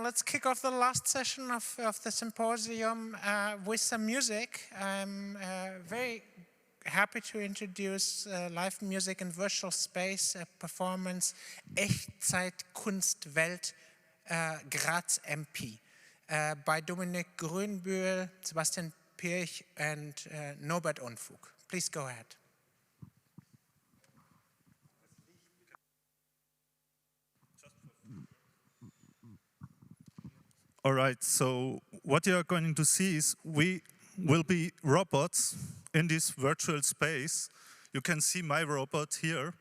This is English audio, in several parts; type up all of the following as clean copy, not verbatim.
let's kick off the last session of the symposium with some music. I'm very happy to introduce live music in virtual space, a performance ECHTZEITKUNSTWELT Graz MP by Dominik Gruehnbuehel, Sebastian Pirch and Norbert Unfug. Please go ahead. All right, so what you are going to see is we will be robots in this virtual space. You can see my robot here,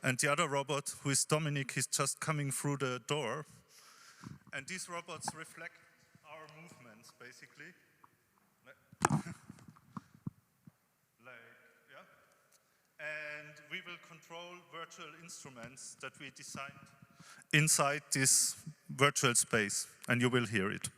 and the other robot, who is Dominik, is just coming through the door. And these robots reflect our movements, basically. And we will control virtual instruments that we designed inside this virtual space, and you will hear it.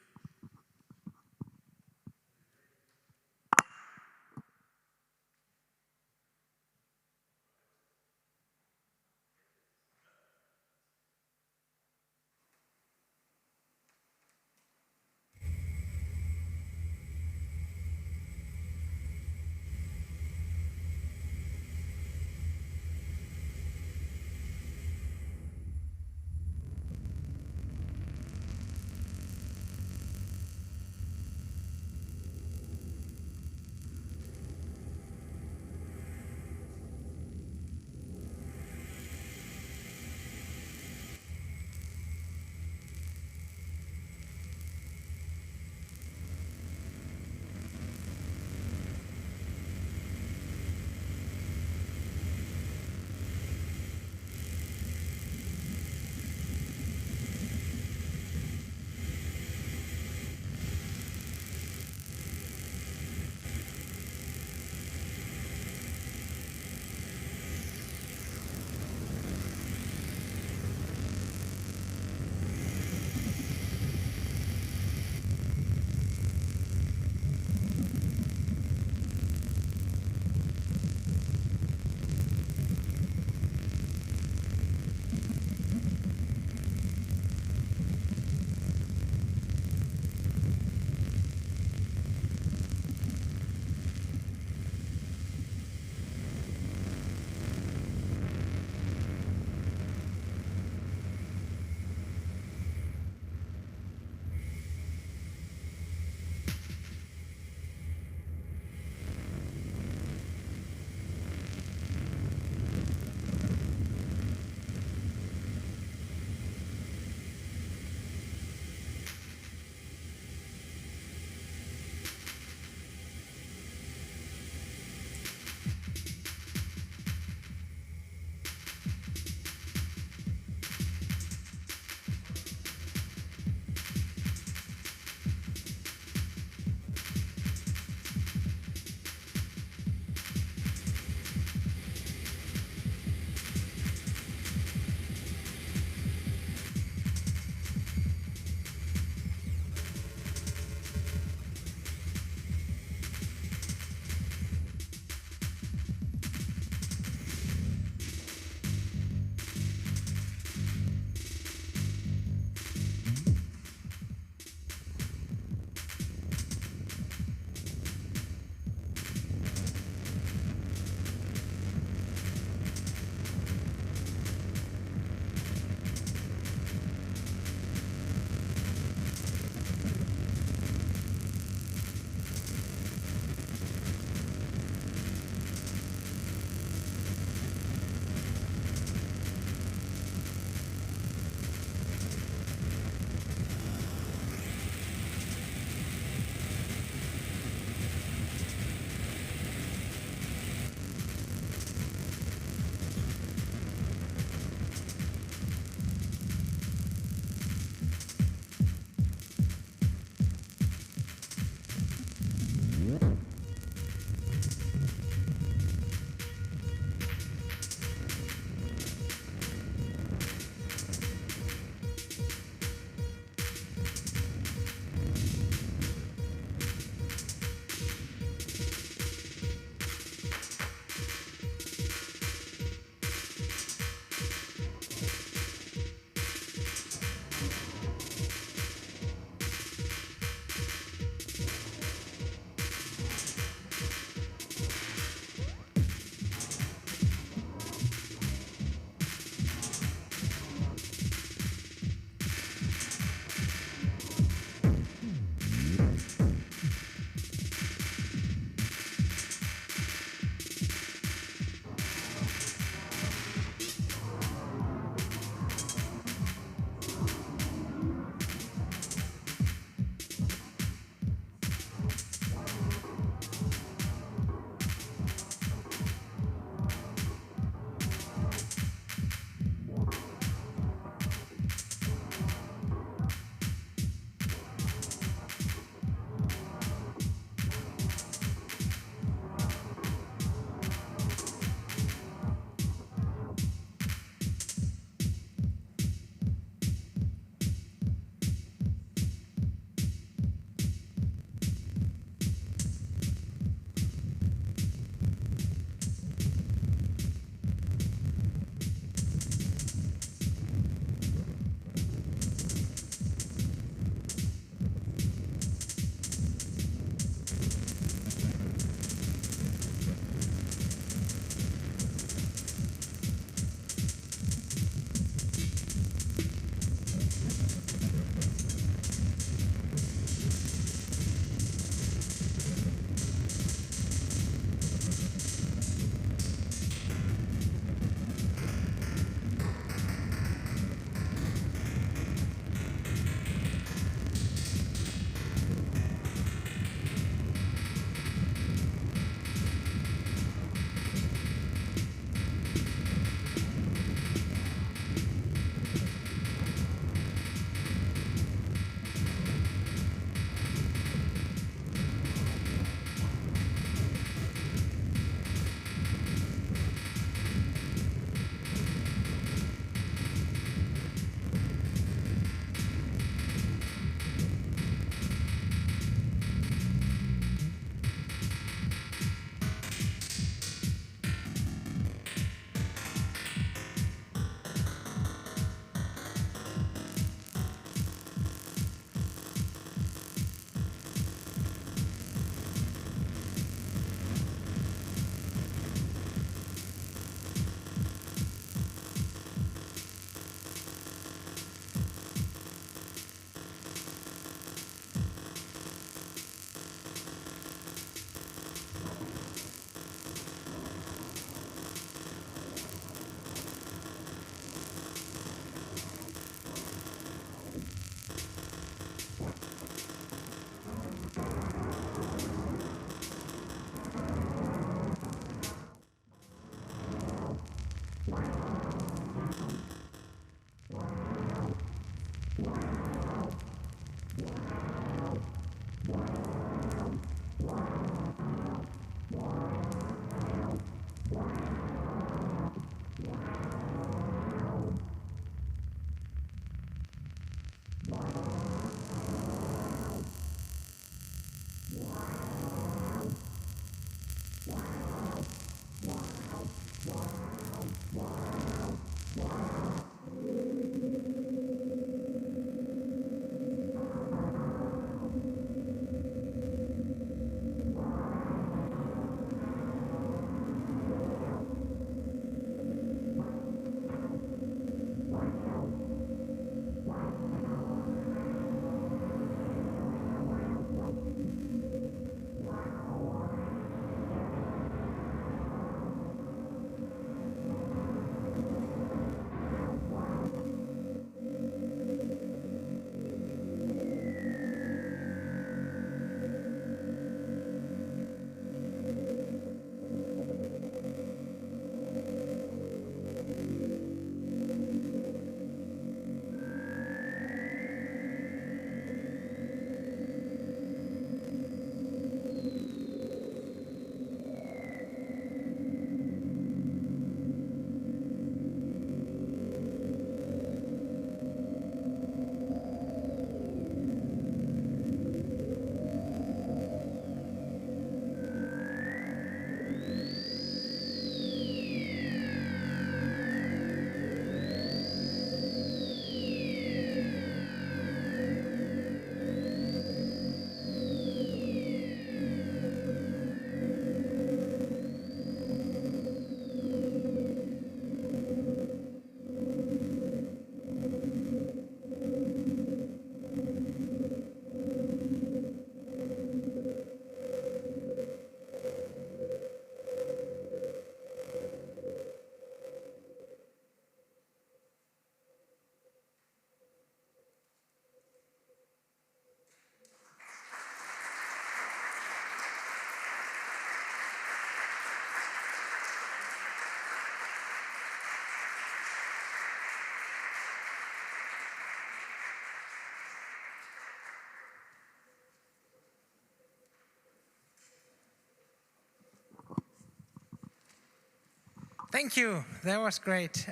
Thank you. That was great.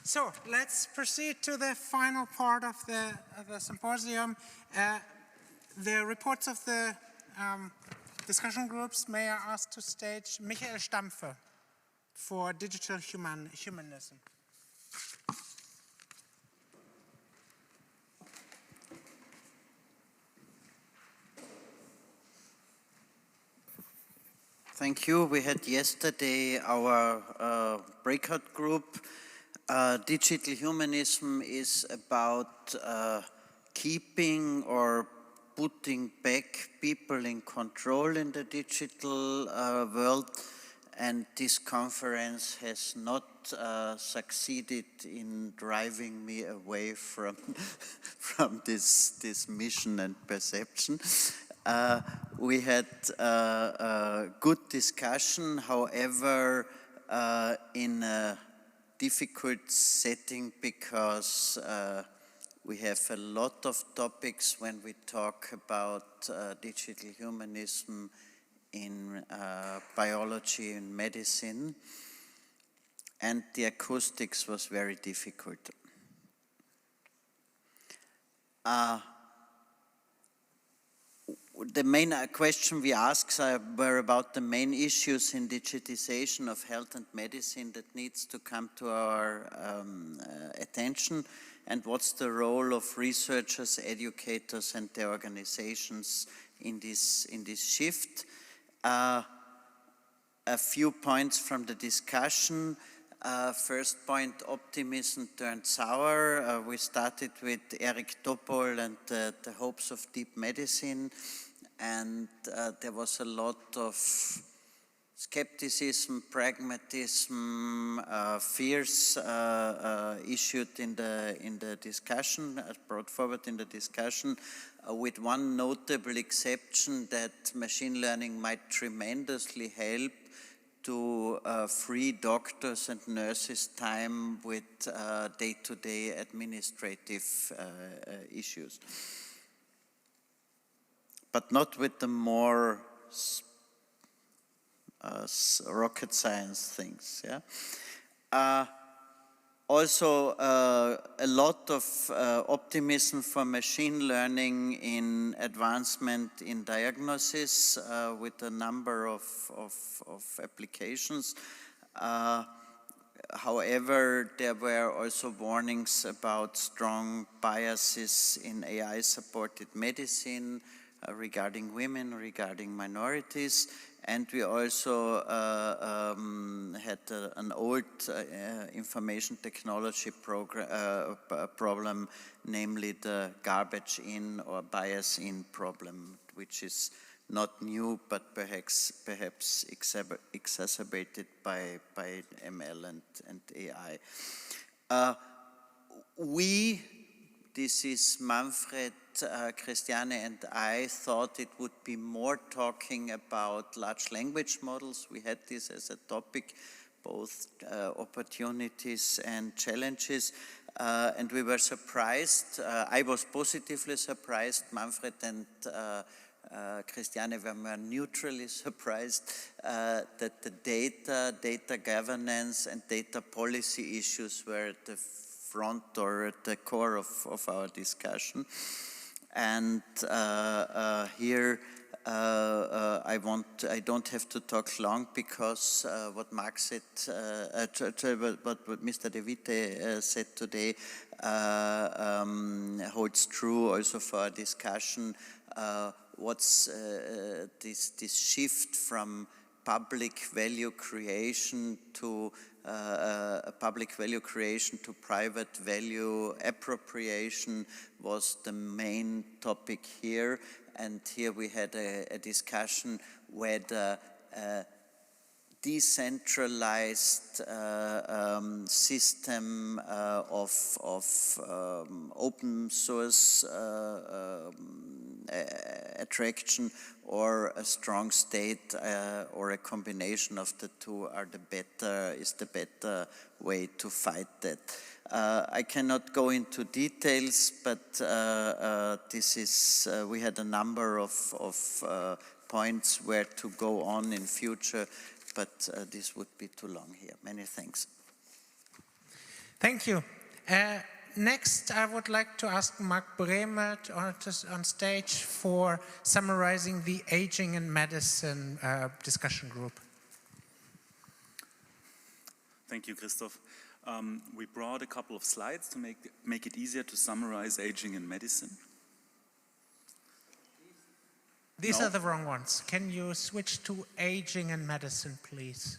So let's proceed to the final part of the symposium. The reports of the discussion groups, may I ask to stage Michael Stampfer for digital humanism. Thank you. We had yesterday our breakout group. Digital humanism is about keeping or putting back people in control in the digital world, and this conference has not succeeded in driving me away from this mission and perception. We had a good discussion, however, in a difficult setting, because we have a lot of topics when we talk about digital humanism in biology and medicine, and the acoustics was very difficult. The main question we asked were about the main issues in digitization of health and medicine that needs to come to our attention, and what's the role of researchers, educators, and the organizations in this shift. A few points from the discussion. First point, optimism turned sour. We started with Eric Topol and the hopes of deep medicine, and there was a lot of skepticism, pragmatism, fears issued in the discussion, brought forward in the discussion, with one notable exception, that machine learning might tremendously help to free doctors and nurses time with day-to-day administrative issues, but not with the more rocket science things. Yeah. Also, a lot of optimism for machine learning in advancement in diagnosis with a number of applications. However, there were also warnings about strong biases in AI-supported medicine regarding women, regarding minorities. And we also had an old information technology problem, namely the garbage in or bias in problem, which is not new, but perhaps exacerbated by ML and AI. This is Manfred, Christiane and I thought it would be more talking about large language models. We had this as a topic, both opportunities and challenges, and we were surprised. I was positively surprised. Manfred and Christiane were more neutrally surprised that the data governance and data policy issues were at the front or at the core of our discussion. And here I don't have to talk long, because what Marc said, what Mr. De Witte said today holds true also for our discussion. What's this shift from public value creation to private value appropriation was the main topic here. And here we had a discussion whether decentralized system of open source attraction or a strong state or a combination of the two is the better way to fight that. I cannot go into details, but this is we had a number of points where to go on in future but this would be too long here. Many thanks. Thank you. Next, I would like to ask Marc Brehme on stage for summarizing the Aging in Medicine discussion group. Thank you, Christoph. We brought a couple of slides to make it easier to summarize aging in medicine. These are the wrong ones. Can you switch to Aging in Medicine, please?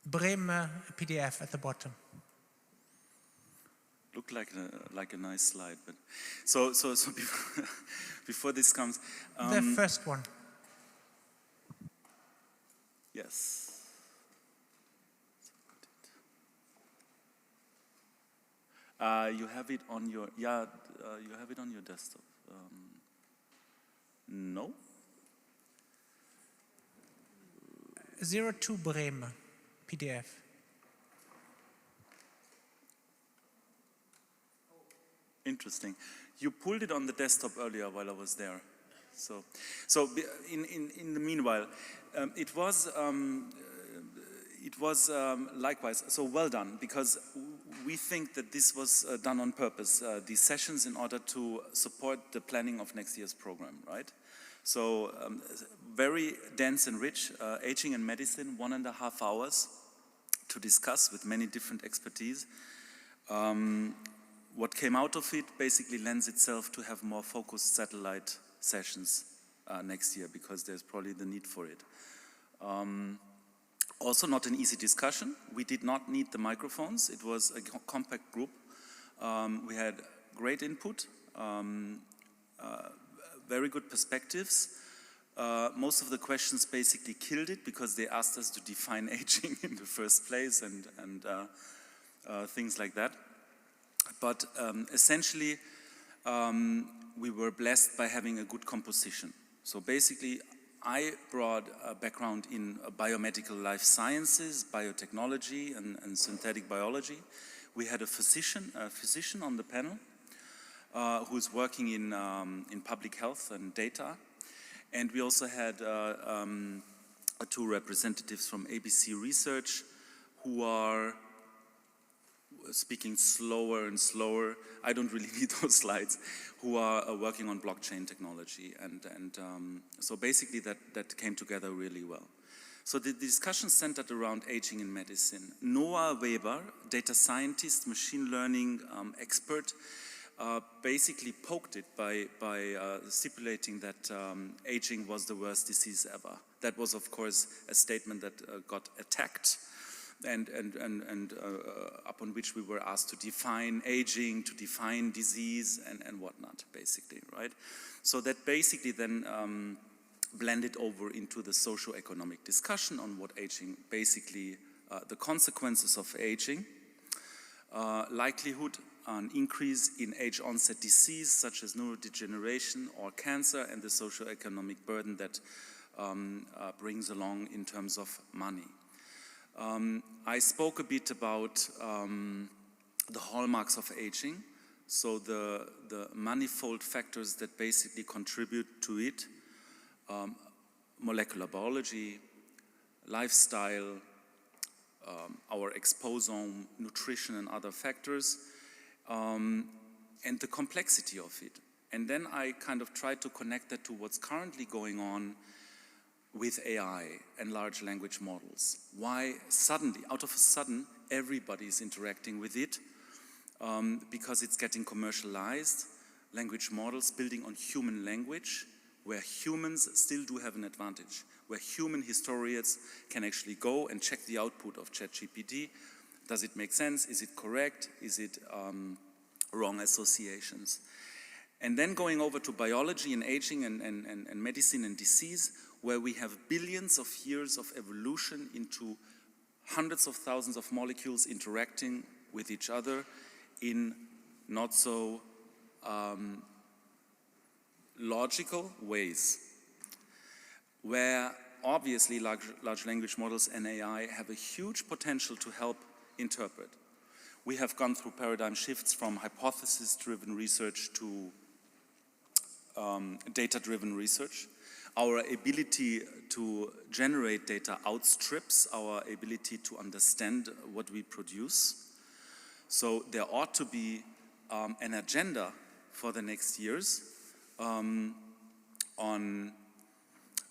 Brehme PDF at the bottom. Looked like a nice slide, but so before this comes, the first one. Yes. You have it on your you have it on your desktop. No. 02 Brehme PDF. Interesting. You pulled it on the desktop earlier while I was there. So in the meanwhile, it was likewise. So well done, because we think that this was done on purpose. These sessions in order to support the planning of next year's program, right? So very dense and rich. Aging in medicine, 1.5 hours to discuss with many different expertise. What came out of it basically lends itself to have more focused satellite sessions next year, because there's probably the need for it. Also not an easy discussion. We did not need the microphones. It was a compact group. We had great input, very good perspectives. Most of the questions basically killed it, because they asked us to define aging in the first place and things like that. But essentially, we were blessed by having a good composition. So basically, I brought a background in biomedical life sciences, biotechnology, and synthetic biology. We had a physician on the panel who's working in public health and data. And we also had 2 representatives from ABC Research who are speaking slower and slower. I don't really need those slides. Who are working on blockchain technology, and so basically that came together really well. So the discussion centered around aging in medicine. Noah Weber, data scientist, machine learning expert, basically poked it by stipulating that aging was the worst disease ever. That was, of course, a statement that got attacked. And upon which we were asked to define aging, to define disease, and whatnot, basically, right? So that basically then blended over into the socio-economic discussion on what aging, basically the consequences of aging, likelihood, an increase in age-onset disease such as neurodegeneration or cancer, and the socio-economic burden that brings along in terms of money. I spoke a bit about the hallmarks of aging, so the manifold factors that basically contribute to it, molecular biology, lifestyle, our exposome, nutrition and other factors, and the complexity of it. And then I kind of tried to connect that to what's currently going on with AI and large language models. Why suddenly, out of a sudden, everybody is interacting with it, because it's getting commercialized. Language models building on human language, where humans still do have an advantage, where human historians can actually go and check the output of ChatGPT. Does it make sense? Is it correct? Is it wrong associations? And then going over to biology and aging and medicine and disease, where we have billions of years of evolution into hundreds of thousands of molecules interacting with each other in not so logical ways, where obviously large language models and AI have a huge potential to help interpret. We have gone through paradigm shifts from hypothesis-driven research to data-driven research. Our ability to generate data outstrips our ability to understand what we produce. So there ought to be an agenda for the next years on.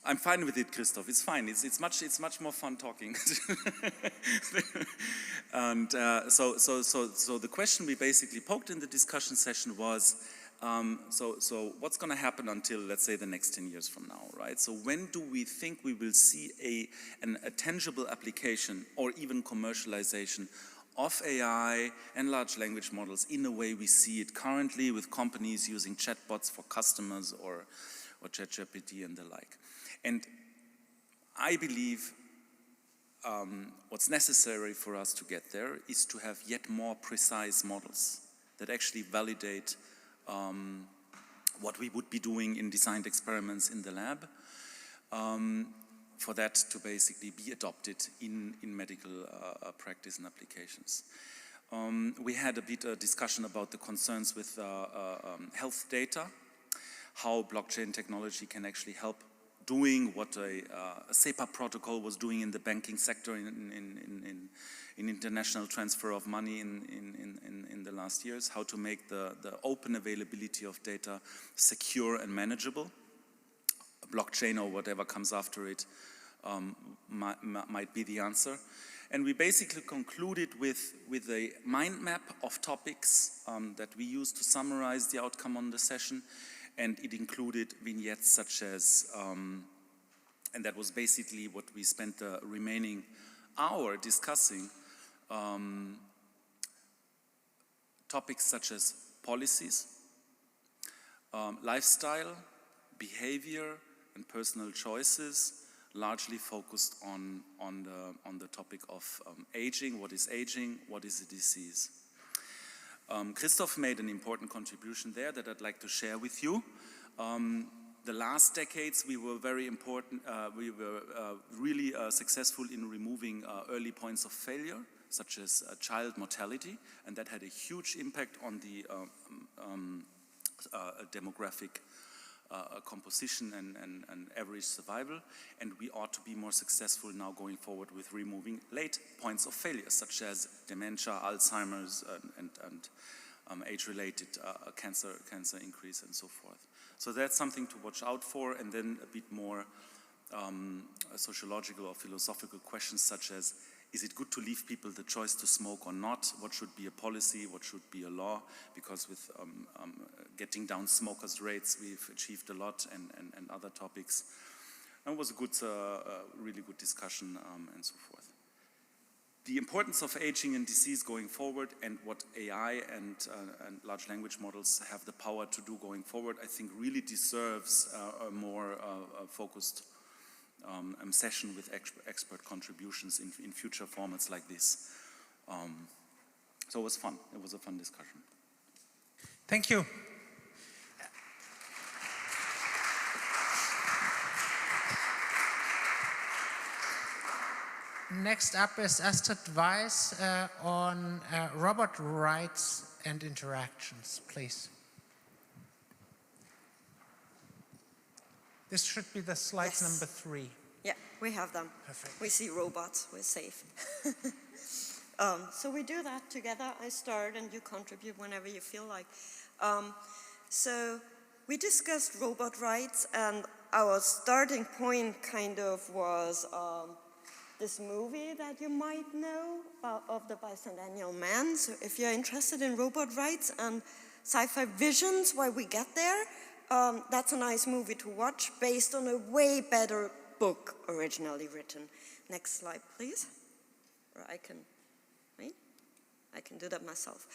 I'm fine with it, Christoph. It's fine. It's much more fun talking. And so the question we basically poked in the discussion session was, so what's going to happen until, let's say, the next 10 years from now, right? So when do we think we will see a tangible application or even commercialization of AI and large language models in the way we see it currently with companies using chatbots for customers or ChatGPT and the like? And I believe what's necessary for us to get there is to have yet more precise models that actually validate what we would be doing in designed experiments in the lab, for that to basically be adopted in medical practice and applications. We had a bit of discussion about the concerns with health data, how blockchain technology can actually help doing what a SEPA protocol was doing in the banking sector in international transfer of money in the last years, how to make the open availability of data secure and manageable. A blockchain or whatever comes after it might be the answer. And we basically concluded with a mind map of topics that we used to summarize the outcome on the session. And it included vignettes such as, and that was basically what we spent the remaining hour discussing, topics such as policies, lifestyle, behavior, and personal choices, largely focused on the topic of aging. What is aging? What is a disease? Christoph made an important contribution there that I'd like to share with you. The last decades we were very important, we were really successful in removing early points of failure, such as child mortality, and that had a huge impact on the demographic composition and average survival, and we ought to be more successful now going forward with removing late points of failure, such as dementia, Alzheimer's, and age-related cancer increase and so forth. So that's something to watch out for, and then a bit more sociological or philosophical questions such as, is it good to leave people the choice to smoke or not? What should be a policy? What should be a law? Because with getting down smokers' rates, we've achieved a lot, and other topics. And it was a good, really good discussion and so forth. The importance of aging and disease going forward, and what AI and large language models have the power to do going forward, I think really deserves a more focused session with expert contributions in future formats like this. So it was fun. It was a fun discussion. Thank you. Next up is Astrid Weiss on robot rights and interactions, please. This should be the slide number 3. Yeah, we have them. Perfect. We see robots, we're safe. So we do that together. I start and you contribute whenever you feel like. So we discussed robot rights, and our starting point kind of was this movie that you might know of the Bicentennial Man. So if you're interested in robot rights and sci-fi visions while we get there, that's a nice movie to watch based on a way better book originally written. Next slide, please. Or I can do that myself.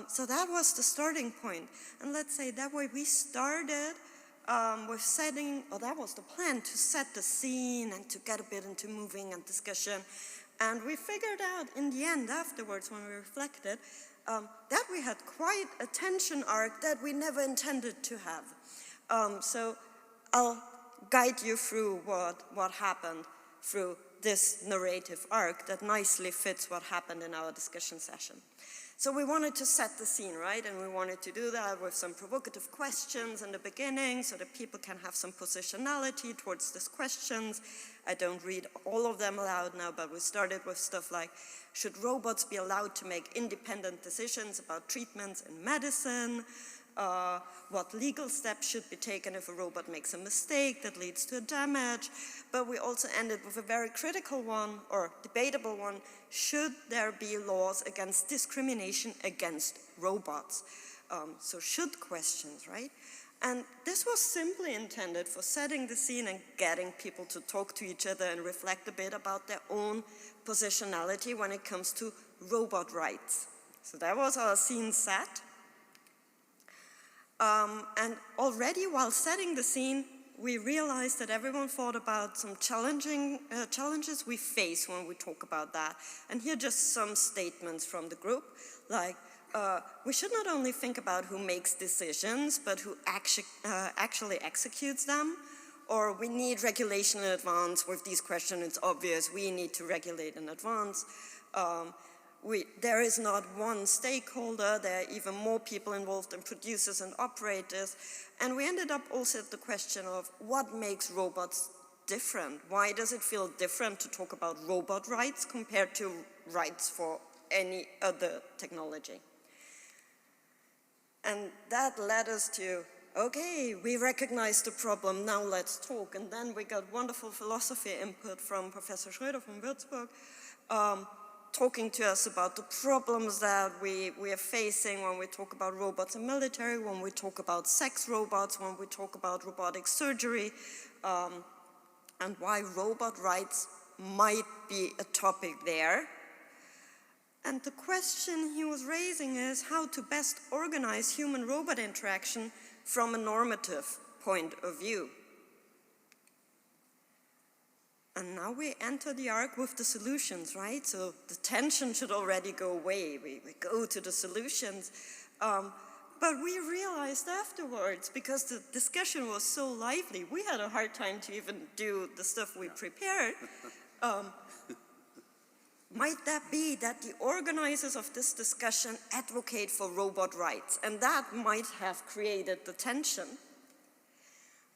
So that was the starting point. And let's say that way we started with setting, or that was the plan, to set the scene and to get a bit into moving and discussion. And we figured out in the end afterwards when we reflected that we had quite a tension arc that we never intended to have. So I'll guide you through what happened through this narrative arc that nicely fits what happened in our discussion session. So we wanted to set the scene, right? And we wanted to do that with some provocative questions in the beginning so that people can have some positionality towards these questions. I don't read all of them aloud now, but we started with stuff like, should robots be allowed to make independent decisions about treatments in medicine? What legal steps should be taken if a robot makes a mistake that leads to a damage? But we also ended with a very critical one, or debatable one. Should there be laws against discrimination against robots? So should questions, right? And this was simply intended for setting the scene and getting people to talk to each other and reflect a bit about their own positionality when it comes to robot rights. So that was our scene set. And already while setting the scene, we realized that everyone thought about some challenges we face when we talk about that. And here are just some statements from the group, like, we should not only think about who makes decisions, but who actually executes them. Or we need regulation in advance. With these questions, it's obvious we need to regulate in advance. There is not one stakeholder, there are even more people involved than producers and operators. And we ended up also at the question of what makes robots different? Why does it feel different to talk about robot rights compared to rights for any other technology? And that led us to, okay, we recognize the problem, now let's talk. And then we got wonderful philosophy input from Professor Schröder from Würzburg, talking to us about the problems that we are facing when we talk about robots in military, when we talk about sex robots, when we talk about robotic surgery, and why robot rights might be a topic there. And the question he was raising is how to best organize human-robot interaction from a normative point of view. And now we enter the arc with the solutions, right? So the tension should already go away. We go to the solutions. But we realized afterwards, because the discussion was so lively, we had a hard time to even do the stuff we prepared. Might that be that the organizers of this discussion advocate for robot rights? And that might have created the tension.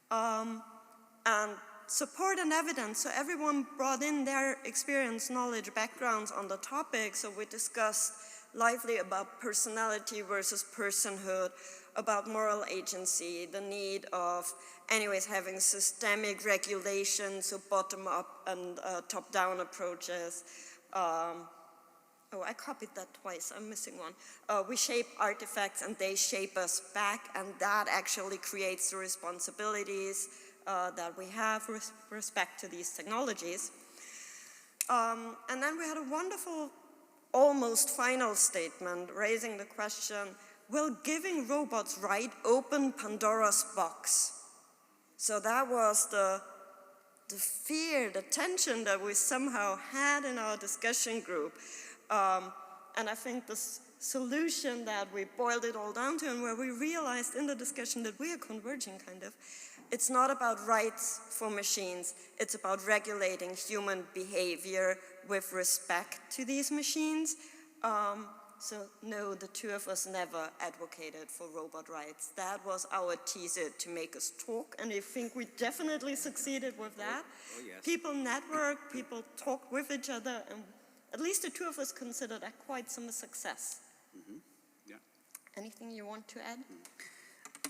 And support and evidence, so everyone brought in their experience, knowledge, backgrounds on the topic. So we discussed lively about personality versus personhood, about moral agency, the need of anyways having systemic regulation, so bottom-up and top-down approaches. Oh, I copied that twice, I'm missing one. We shape artifacts and they shape us back, and that actually creates the responsibilities that we have with respect to these technologies. And then we had a wonderful, almost final statement raising the question, will giving robots right open Pandora's box? So that was the fear, the tension that we somehow had in our discussion group. And I think the solution that we boiled it all down to, and where we realized in the discussion that we are converging kind of, it's not about rights for machines, it's about regulating human behavior with respect to these machines. So no, the two of us never advocated for robot rights. That was our teaser to make us talk, and I think we definitely succeeded with that. Oh, yes. People network, people talk with each other, and at least the two of us consider that quite some success. Mm-hmm. Yeah. Anything you want to add?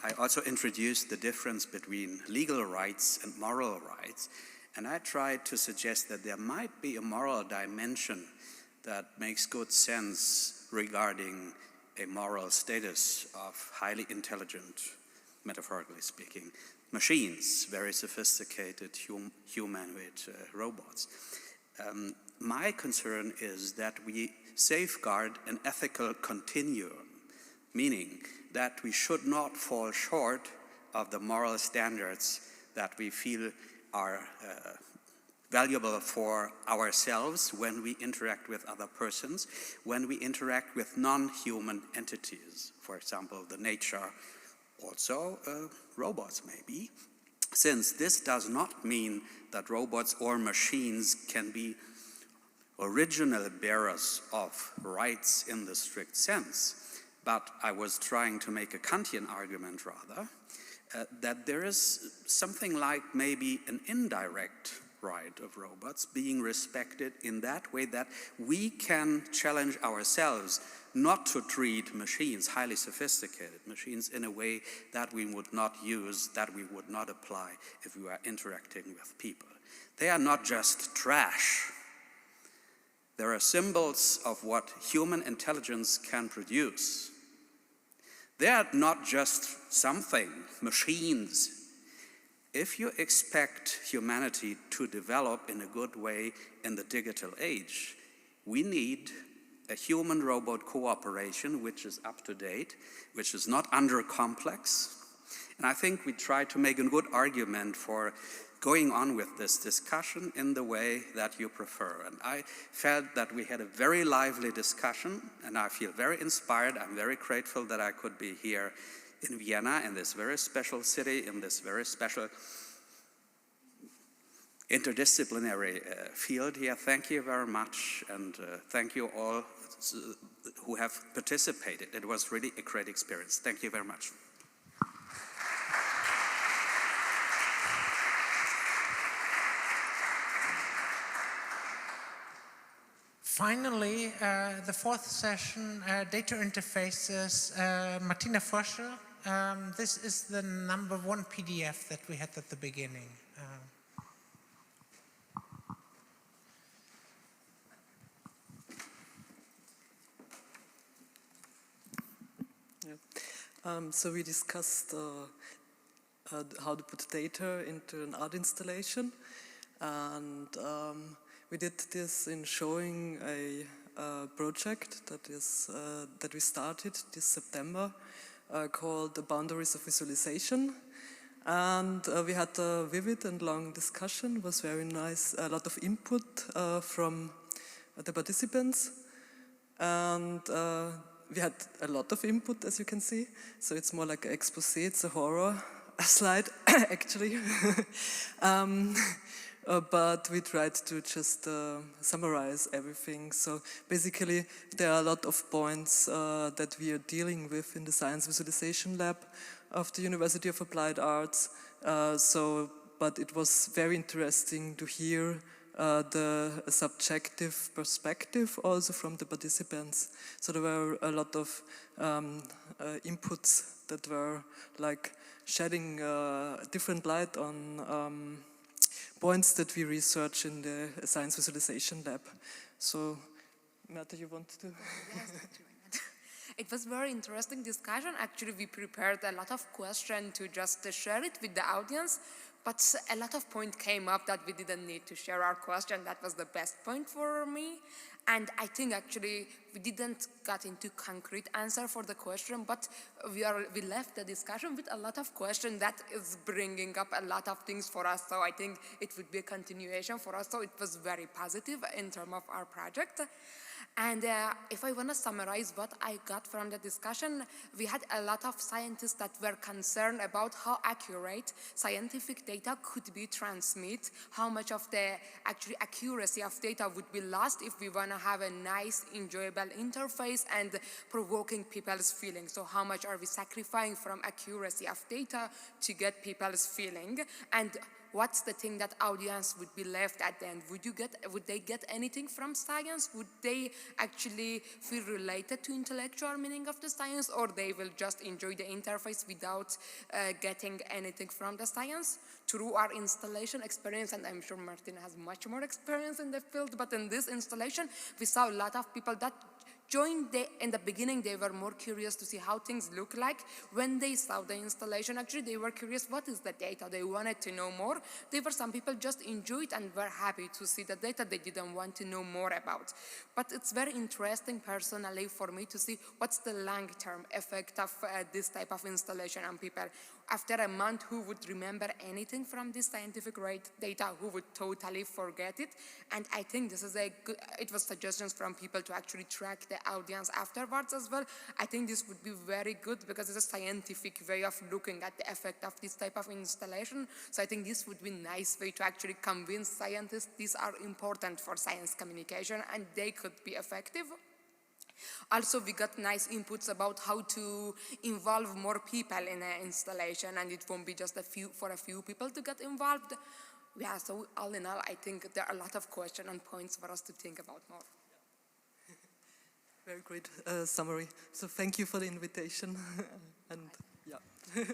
I also introduced the difference between legal rights and moral rights, and I tried to suggest that there might be a moral dimension that makes good sense regarding a moral status of highly intelligent, metaphorically speaking, machines, very sophisticated humanoid robots. My concern is that we safeguard an ethical continuum, meaning that we should not fall short of the moral standards that we feel are valuable for ourselves when we interact with other persons, when we interact with non-human entities, for example, the nature, also robots maybe. since this does not mean that robots or machines can be original bearers of rights in the strict sense, but I was trying to make a Kantian argument rather, that there is something like maybe an indirect right of robots being respected in that way that we can challenge ourselves not to treat machines, highly sophisticated machines, in a way that we would not use, that we would not apply if we were interacting with people. They are not just trash. There are symbols of what human intelligence can produce. They are not just something, machines. If you expect humanity to develop in a good way in the digital age, we need a human-robot cooperation which is up to date, which is not under-complex. And I think we try to make a good argument for going on with this discussion in the way that you prefer. And I felt that we had a very lively discussion, and I feel very inspired. I'm very grateful that I could be here in Vienna, in this very special city, in this very special interdisciplinary field here. Thank you very much, and thank you all who have participated. It was really a great experience. Thank you very much. Finally, the fourth session, data interfaces, Martina Fröschl. This is the #1 PDF that we had at the beginning. So we discussed how to put data into an art installation, and we did this in showing a project that we started this September called The Boundaries of Visualization. And we had a vivid and long discussion. It was very nice, a lot of input from the participants. And we had a lot of input, as you can see. So it's more like an expose, it's a horror slide, actually. But we tried to just summarize everything. So basically, there are a lot of points that we are dealing with in the Science Visualization Lab of the University of Applied Arts. But it was very interesting to hear the subjective perspective also from the participants. So there were a lot of inputs that were like shedding different light on points that we research in the Science Visualization Lab. So, Mehrta, you want to? Yes, it was very interesting discussion. Actually, we prepared a lot of questions to just share it with the audience, but a lot of points came up that we didn't need to share our question. That was the best point for me. And I think actually we didn't get into concrete answer for the question, but we left the discussion with a lot of questions that is bringing up a lot of things for us. So I think it would be a continuation for us. So it was very positive in terms of our project. And if I want to summarize what I got from the discussion, we had a lot of scientists that were concerned about how accurate scientific data could be transmitted, how much of the actually accuracy of data would be lost if we want to have a nice, enjoyable interface and provoking people's feelings. So how much are we sacrificing from accuracy of data to get people's feeling? And what's the thing that audience would be left at the end? Would they get anything from science? Would they actually feel related to intellectual meaning of the science, or they will just enjoy the interface without getting anything from the science? Through our installation experience, and I'm sure Martina has much more experience in the field, but in this installation, we saw a lot of people that joined in the beginning. They were more curious to see how things look like. When they saw the installation, actually they were curious, what is the data? They wanted to know more. There were some people just enjoyed and were happy to see the data they didn't want to know more about. But it's very interesting personally for me to see what's the long-term effect of this type of installation on people. After a month, who would remember anything from this scientific data, who would totally forget it? And I think this is it was suggestions from people to actually track the audience afterwards as well. I think this would be very good because it's a scientific way of looking at the effect of this type of installation. So I think this would be a nice way to actually convince scientists these are important for science communication and they could be effective. Also, we got nice inputs about how to involve more people in an installation, and it won't be just a few people to get involved. Yeah, so all in all, I think there are a lot of questions and points for us to think about more. Very great summary. So thank you for the invitation. And yeah.